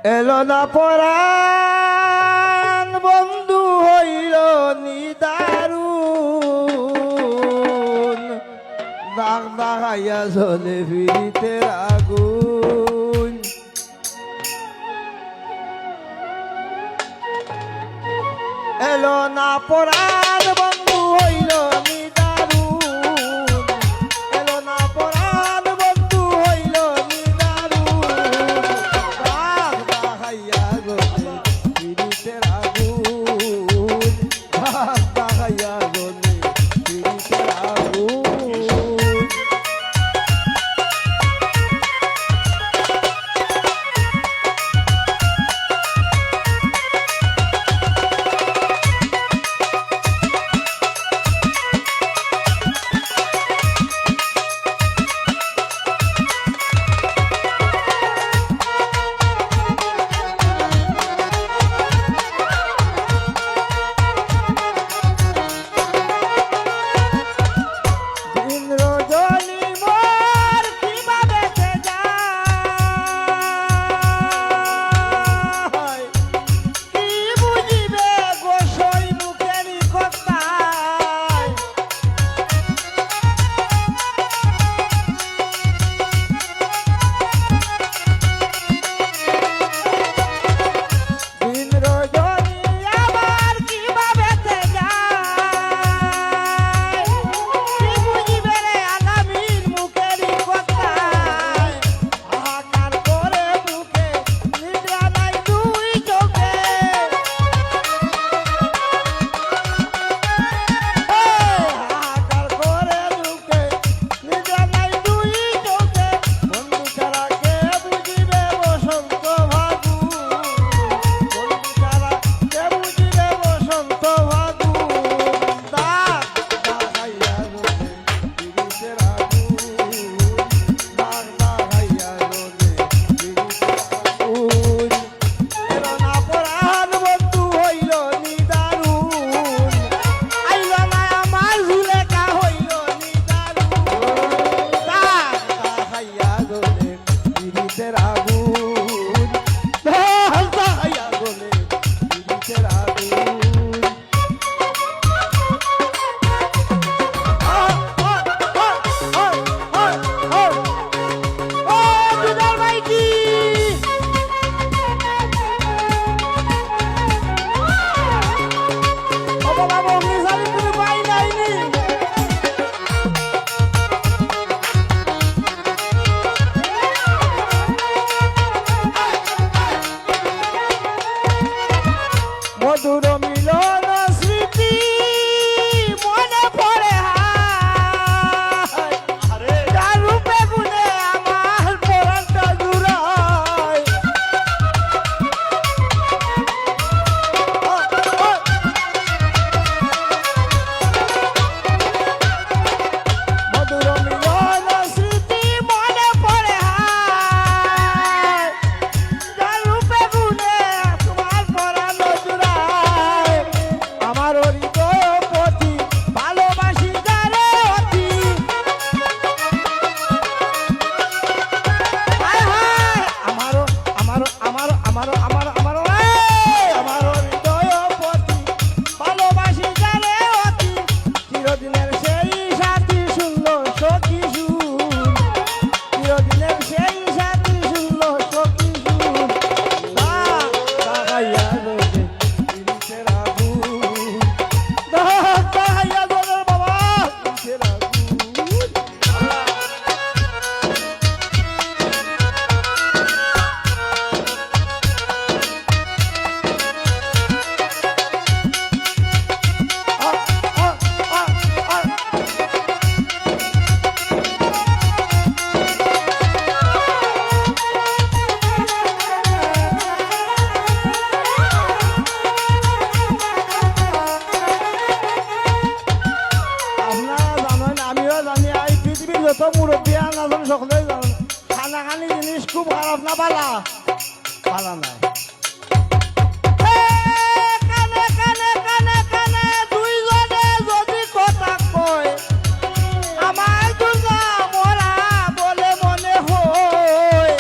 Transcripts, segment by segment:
এলো না পরাণ বন্ধু হইল নিদারুন, দাগ দাগাইয়া জ্বলে ফিরিতে আগুন। এলো না পরাণ বন্ধু হইল নিদারুন, এলো না পরাণ বন্ধু হইল নিদারুন, দাগ দাগাইয়া জ্বলে ফিরিতে আগুন, দাগ দাগাইয়া জ্বলে ফিরিতে আগুন। মধুর মিলন স্মৃতি মনে পড়ে হায়, যার রূপে গুণে আমার পরাণটা জুড়ায়। মধুর মিলন স্মৃতি মনে পড়ে হায়, যার রূপে গুণে তোমার পরাণ জুড়ায়। আমার হৃদয়পতি ভালোবাসি যারে অতি, হায় হায় আমারও আমারও আমারও আমারও আমারও আমারও আমার হৃদয়পতি ভালোবাসি যারে অতি, চিরদিনের সেই সাথী শুনল সখী সুর, চিরদিনের সেই সাথী শুনল সখী সুর, দাগ দাগাইয়া জ্বলে ফিরিতে আগুন, দাগ দাগাইয়া জ্বলে বাবা ফিরিতে আগুন। যত মুরব্বী আনাজন সকলেই জানেন খানা খানি জিনিস খুব খারাপ না, পালা পালা নাই। কানে কানে কানে কানে দুইজনে যদি কথা কয়, আমার দুর্গা মরা বলে মনে হয়।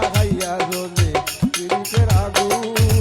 খাইয়া জলে পীড়িতের আগুন